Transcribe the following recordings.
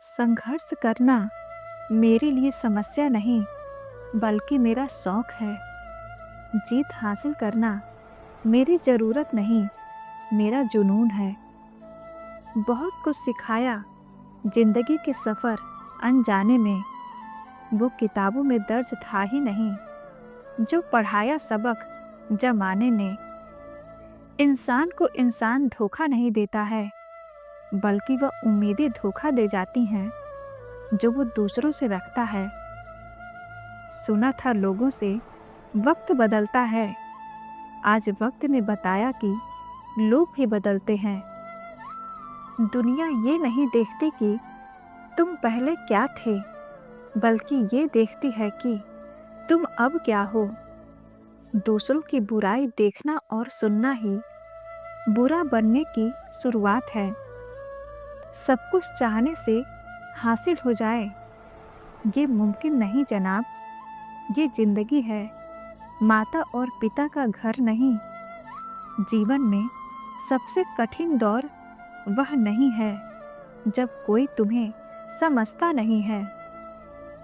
संघर्ष करना मेरे लिए समस्या नहीं, बल्कि मेरा शौक है। जीत हासिल करना मेरी ज़रूरत नहीं, मेरा जुनून है। बहुत कुछ सिखाया जिंदगी के सफ़र अनजाने में, वो किताबों में दर्ज था ही नहीं, जो पढ़ाया सबक जमाने ने। इंसान को इंसान धोखा नहीं देता है, बल्कि वह उम्मीदें धोखा दे जाती हैं जो वो दूसरों से रखता है। सुना था लोगों से वक्त बदलता है, आज वक्त ने बताया कि लोग भी बदलते हैं। दुनिया ये नहीं देखती कि तुम पहले क्या थे, बल्कि ये देखती है कि तुम अब क्या हो। दूसरों की बुराई देखना और सुनना ही बुरा बनने की शुरुआत है। सब कुछ चाहने से हासिल हो जाए, ये मुमकिन नहीं जनाब। ये जिंदगी है, माता और पिता का घर नहीं। जीवन में सबसे कठिन दौर वह नहीं है जब कोई तुम्हें समझता नहीं है,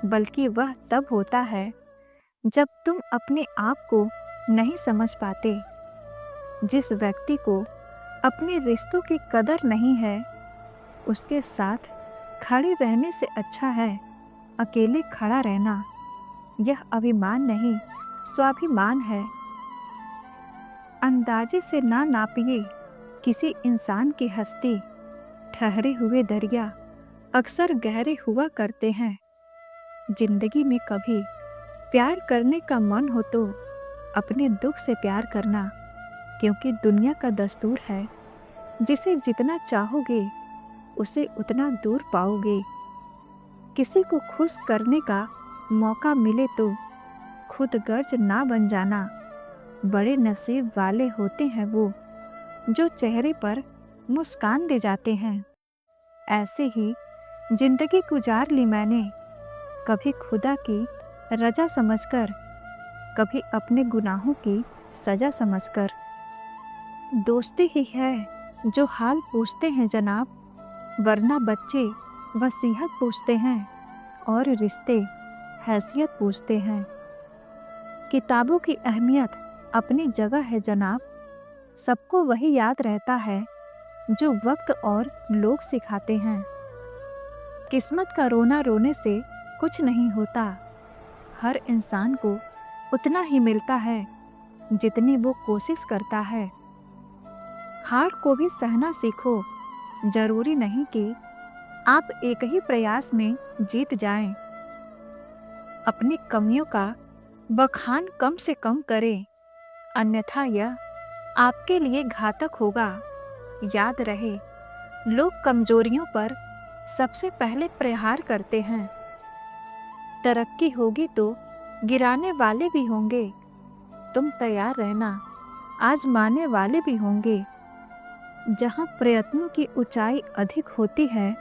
बल्कि वह तब होता है जब तुम अपने आप को नहीं समझ पाते। जिस व्यक्ति को अपने रिश्तों की कदर नहीं है, उसके साथ खड़े रहने से अच्छा है अकेले खड़ा रहना। यह अभिमान नहीं, स्वाभिमान है। अंदाजे से ना नापिए किसी इंसान की हस्ती। ठहरे हुए दरिया अक्सर गहरे हुआ करते हैं। जिंदगी में कभी प्यार करने का मन हो तो अपने दुख से प्यार करना, क्योंकि दुनिया का दस्तूर है, जिसे जितना चाहोगे उसे उतना दूर पाओगे। किसी को खुश करने का मौका मिले तो खुद गर्ज ना बन जाना। बड़े नसीब वाले होते हैं वो जो चेहरे पर मुस्कान दे जाते हैं। ऐसे ही जिंदगी गुजार ली मैंने, कभी खुदा की रजा समझकर, कभी अपने गुनाहों की सजा समझकर। दोस्ती ही है जो हाल पूछते हैं जनाब, वरना बच्चे वसीयत पूछते हैं और रिश्ते हैसियत पूछते हैं। किताबों की अहमियत अपनी जगह है जनाब, सबको वही याद रहता है जो वक्त और लोग सिखाते हैं। किस्मत का रोना रोने से कुछ नहीं होता, हर इंसान को उतना ही मिलता है जितनी वो कोशिश करता है। हार को भी सहना सीखो, जरूरी नहीं कि आप एक ही प्रयास में जीत जाएं। अपनी कमियों का बखान कम से कम करें, अन्यथा यह आपके लिए घातक होगा। याद रहे, लोग कमजोरियों पर सबसे पहले प्रहार करते हैं। तरक्की होगी तो गिराने वाले भी होंगे, तुम तैयार रहना, आजमाने वाले भी होंगे। जहाँ प्रयत्नों की ऊंचाई अधिक होती है,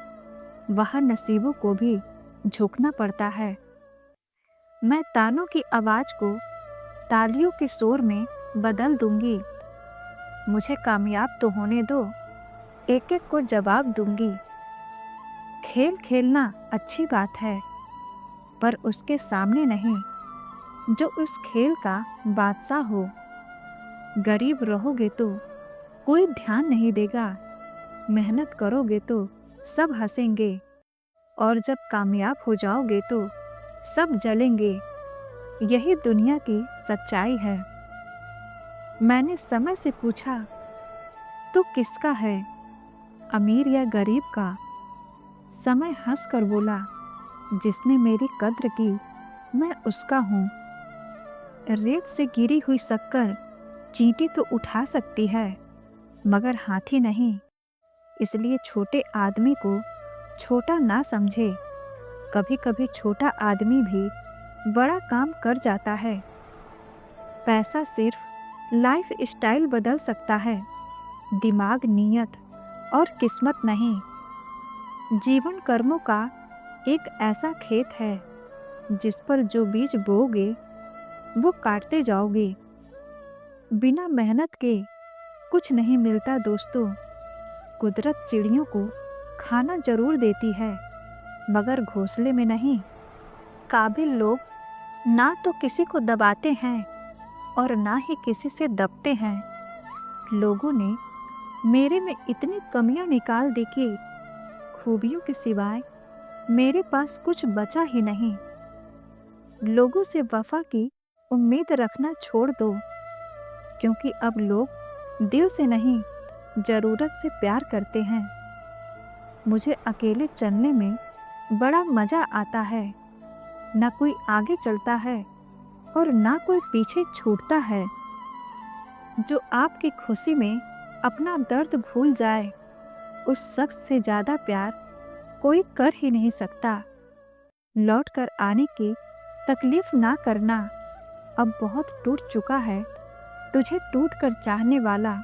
वहाँ नसीबों को भी झुकना पड़ता है। मैं तानों की आवाज को तालियों के शोर में बदल दूंगी। मुझे कामयाब तो होने दो, एक एक को जवाब दूंगी। खेल खेलना अच्छी बात है, पर उसके सामने नहीं जो उस खेल का बादशाह हो। गरीब रहोगे तो कोई ध्यान नहीं देगा, मेहनत करोगे तो सब हंसेंगे, और जब कामयाब हो जाओगे तो सब जलेंगे। यही दुनिया की सच्चाई है। मैंने समय से पूछा, तो किसका है, अमीर या गरीब का? समय हंसकर बोला, जिसने मेरी कद्र की मैं उसका हूँ। रेत से गिरी हुई शक्कर चींटी तो उठा सकती है, मगर हाथी नहीं। इसलिए छोटे आदमी को छोटा ना समझे। कभी कभी छोटा आदमी भी बड़ा काम कर जाता है। पैसा सिर्फ लाइफ स्टाइल बदल सकता है, दिमाग, नीयत और किस्मत नहीं। जीवन कर्मों का एक ऐसा खेत है जिस पर जो बीज बोओगे वो काटते जाओगे। बिना मेहनत के कुछ नहीं मिलता दोस्तों। कुदरत चिड़ियों को खाना जरूर देती है, मगर घोंसले में नहीं। काबिल लोग ना तो किसी को दबाते हैं और ना ही किसी से दबते हैं। लोगों ने मेरे में इतनी कमियां निकाल दी कि खूबियों के सिवाय मेरे पास कुछ बचा ही नहीं। लोगों से वफा की उम्मीद रखना छोड़ दो, क्योंकि अब लोग दिल से नहीं, जरूरत से प्यार करते हैं। मुझे अकेले चलने में बड़ा मजा आता है। ना कोई आगे चलता है और ना कोई पीछे छूटता है। जो आपकी खुशी में अपना दर्द भूल जाए, उस शख्स से ज्यादा प्यार कोई कर ही नहीं सकता। लौट कर आने की तकलीफ ना करना। अब बहुत टूट चुका है तुझे टूट कर चाहने वाला।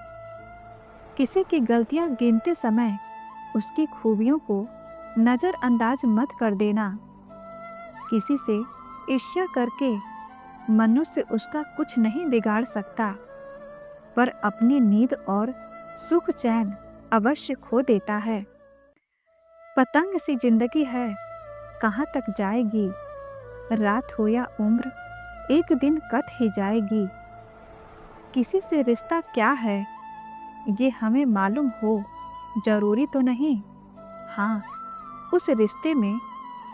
किसी की गलतियां गिनते समय उसकी खूबियों को नजरअंदाज मत कर देना। किसी से ईर्ष्या करके मनुष्य उसका कुछ नहीं बिगाड़ सकता, पर अपनी नींद और सुख चैन अवश्य खो देता है। पतंग सी जिंदगी है, कहाँ तक जाएगी। रात हो या उम्र, एक दिन कट ही जाएगी। किसी से रिश्ता क्या है ये हमें मालूम हो जरूरी तो नहीं। हाँ, उस रिश्ते में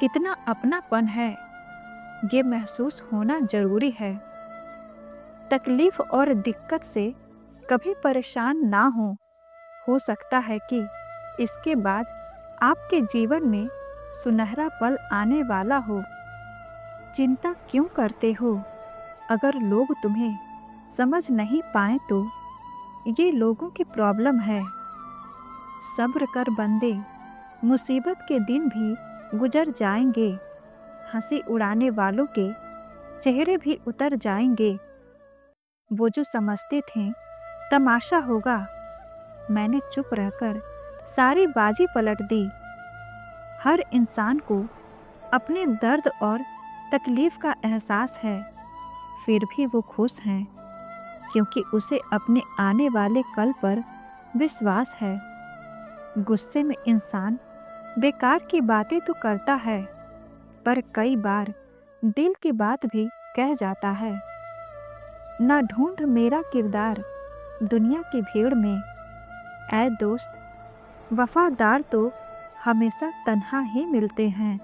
कितना अपनापन है ये महसूस होना जरूरी है। तकलीफ और दिक्कत से कभी परेशान ना हो सकता है कि इसके बाद आपके जीवन में सुनहरा पल आने वाला हो। चिंता क्यों करते हो? अगर लोग तुम्हें समझ नहीं पाए तो ये लोगों की प्रॉब्लम है। सब्र कर बंदे, मुसीबत के दिन भी गुजर जाएंगे। हंसी उड़ाने वालों के चेहरे भी उतर जाएंगे। वो जो समझते थे तमाशा होगा, मैंने चुप रहकर सारी बाजी पलट दी। हर इंसान को अपने दर्द और तकलीफ का एहसास है, फिर भी वो खुश हैं, क्योंकि उसे अपने आने वाले कल पर विश्वास है। गुस्से में इंसान बेकार की बातें तो करता है, पर कई बार दिल की बात भी कह जाता है। ना ढूंढ मेरा किरदार दुनिया की भीड़ में, ऐ दोस्त वफादार तो हमेशा तन्हा ही मिलते हैं।